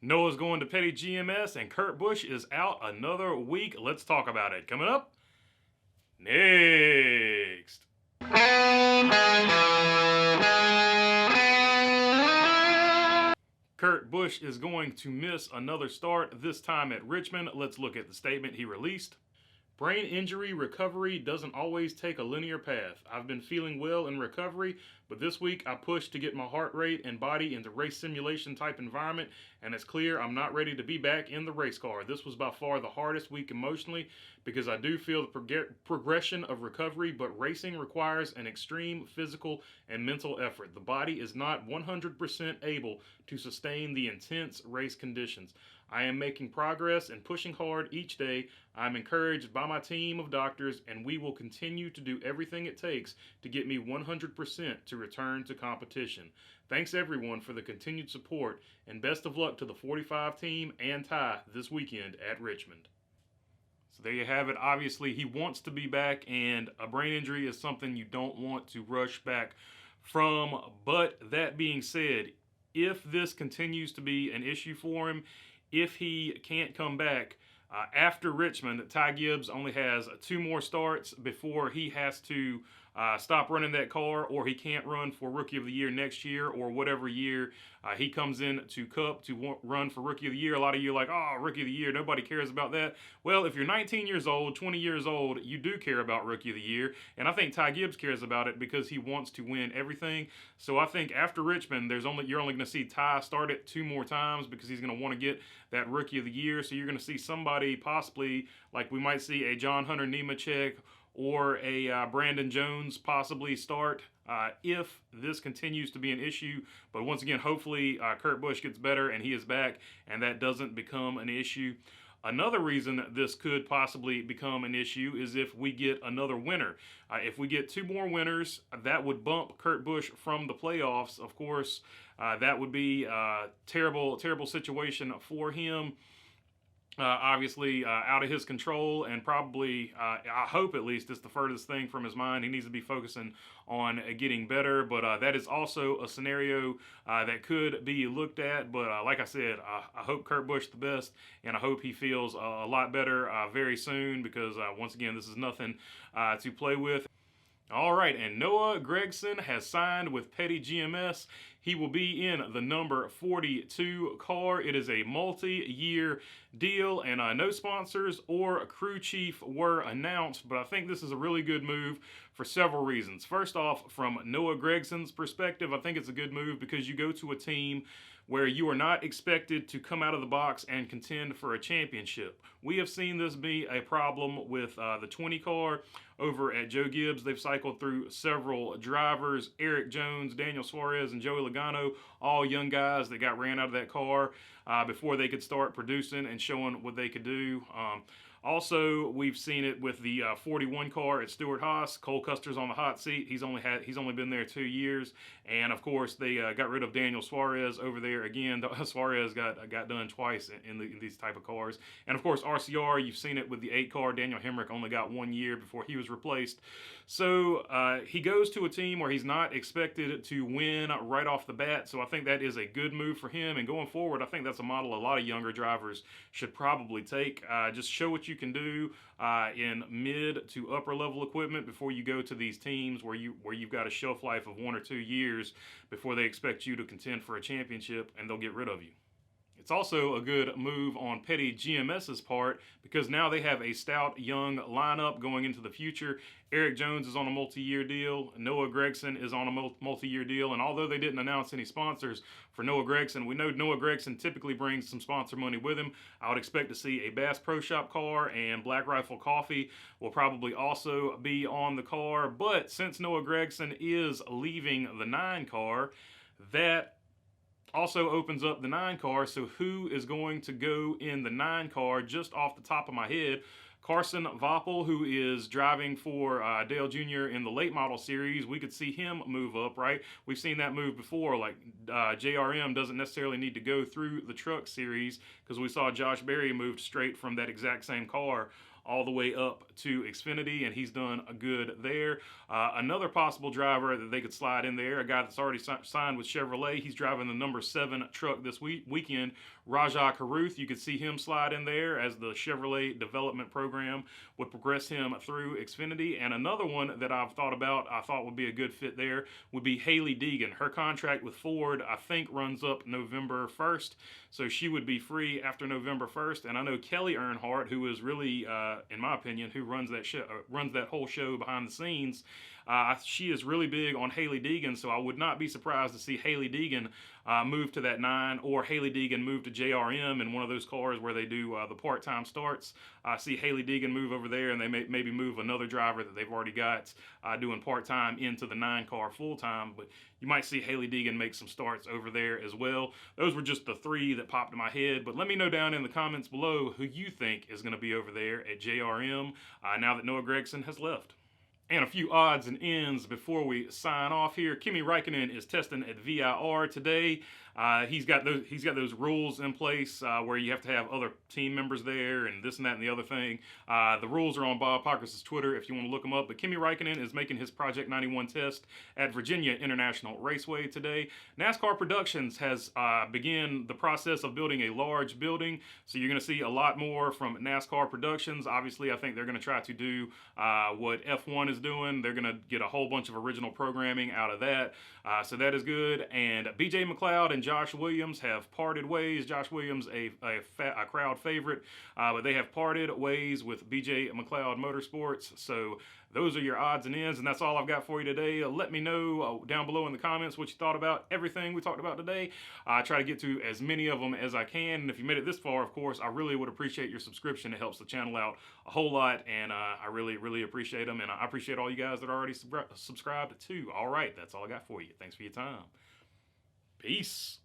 Noah's going to Petty GMS, and Kurt Busch is out another week. Let's talk about it. Coming up next. Kurt Busch is going to miss another start, this time at Richmond. Let's look at the statement he released. Brain injury recovery doesn't always take a linear path. I've been feeling well in recovery, but this week I pushed to get my heart rate and body into race simulation type environment, and it's clear I'm not ready to be back in the race car. This was by far the hardest week emotionally because I do feel the progression of recovery, but racing requires an extreme physical and mental effort. The body is not 100% able to sustain the intense race conditions. I am making progress and pushing hard each day. I'm encouraged by my team of doctors, and we will continue to do everything it takes to get me 100% to return to competition. Thanks everyone for the continued support, and best of luck to the 45 team and Ty this weekend at Richmond. So there you have it. Obviously, he wants to be back, and a brain injury is something you don't want to rush back from. But that being said, if this continues to be an issue for him, if he can't come back after Richmond, Ty Gibbs only has 2 more starts before he has to stop running that car, or he can't run for Rookie of the Year next year, or whatever year he comes in to Cup to run for Rookie of the Year. A lot of you are like, oh, Rookie of the Year, nobody cares about that. Well, if you're 19 years old, 20 years old, you do care about Rookie of the Year, and I think Ty Gibbs cares about it because he wants to win everything. So I think after Richmond, you're only going to see Ty start it 2 more times because he's going to want to get that Rookie of the Year. So you're going to see somebody possibly, like we might see a John Hunter Nemechek or a Brandon Jones possibly start if this continues to be an issue. But once again, hopefully Kurt Busch gets better and he is back and that doesn't become an issue. Another reason that this could possibly become an issue is if we get another winner. If we get 2 more winners, that would bump Kurt Busch from the playoffs. Of course, that would be a terrible, terrible situation for him. Obviously out of his control, and probably, I hope at least, it's the furthest thing from his mind. He needs to be focusing on getting better, but that is also a scenario that could be looked at. But like I said, I hope Kurt Busch the best, and I hope he feels a lot better very soon, because once again, this is nothing to play with. All right, and Noah Gregson has signed with Petty GMS. He will be in the number 42 car. It is a multi-year deal, and no sponsors or a crew chief were announced, but I think this is a really good move for several reasons. First off, from Noah Gregson's perspective, I think it's a good move because you go to a team where you are not expected to come out of the box and contend for a championship. We have seen this be a problem with the 20 car over at Joe Gibbs. They've cycled through several drivers, Eric Jones, Daniel Suarez, and Joey Logano, all young guys that got ran out of that car before they could start producing and showing what they could do. Also, we've seen it with the 41 car at Stewart-Haas. Cole Custer's on the hot seat. He's only been there 2 years, and of course they got rid of Daniel Suarez over there again. Suarez got done twice in these type of cars, and of course RCR. You've seen it with the 8 car. Daniel Hemrick only got 1 year before he was replaced. So he goes to a team where he's not expected to win right off the bat. So I think that is a good move for him. And going forward, I think that's a model a lot of younger drivers should probably take. Just show what you can do in mid to upper level equipment before you go to these teams where you've got a shelf life of 1 or 2 years before they expect you to contend for a championship, and they'll get rid of you. It's also a good move on Petty GMS's part because now they have a stout young lineup going into the future. Eric Jones is on a multi-year deal. Noah Gregson is on a multi-year deal. And although they didn't announce any sponsors for Noah Gregson, we know Noah Gregson typically brings some sponsor money with him. I would expect to see a Bass Pro Shop car, and Black Rifle Coffee will probably also be on the car. But since Noah Gregson is leaving the 9 car, that also opens up the 9 car. So who is going to go in the 9 car? Just off the top of my head, Carson Voppel, who is driving for Dale Jr. in the late model series, we could see him move up, right? We've seen that move before. Like JRM doesn't necessarily need to go through the truck series because we saw Josh Berry moved straight from that exact same car all the way up to Xfinity, and he's done good there. Another possible driver that they could slide in there, a guy that's already signed with Chevrolet. He's driving the number 7 truck this weekend. Rajah Caruth, you could see him slide in there as the Chevrolet development program would progress him through Xfinity. And another one that I've thought about, I thought would be a good fit there, would be Hailie Deegan. Her contract with Ford, I think, runs up November 1st, so she would be free after November 1st. And I know Kelly Earnhardt, who is really, in my opinion, who runs that whole show behind the scenes, she is really big on Hailie Deegan, so I would not be surprised to see Hailie Deegan move to that 9, or Hailie Deegan move to JRM in one of those cars where they do the part-time starts. I see Hailie Deegan move over there, and they maybe move another driver that they've already got doing part-time into the 9 car full-time, but you might see Hailie Deegan make some starts over there as well. Those were just the 3 that popped in my head, but let me know down in the comments below who you think is going to be over there at JRM now that Noah Gregson has left. And a few odds and ends before we sign off here. Kimi Räikkönen is testing at VIR today. He's got those rules in place where you have to have other team members there and this and that and the other thing. The rules are on Bob Pockrass' Twitter if you want to look them up. But Kimi Räikkönen is making his Project 91 test at Virginia International Raceway today. NASCAR Productions has begun the process of building a large building, so you're going to see a lot more from NASCAR Productions. Obviously, I think they're going to try to do what F1 is doing. They're going to get a whole bunch of original programming out of that, so that is good. And BJ McLeod and Josh Williams have parted ways. Josh Williams, a crowd favorite, but they have parted ways with BJ McLeod Motorsports. So those are your odds and ends, and that's all I've got for you today. Let me know down below in the comments what you thought about everything we talked about today. I try to get to as many of them as I can, and if you made it this far, of course, I really would appreciate your subscription. It helps the channel out a whole lot, and I really, really appreciate them, and I appreciate all you guys that are already subscribed too. All right, that's all I got for you. Thanks for your time. Peace.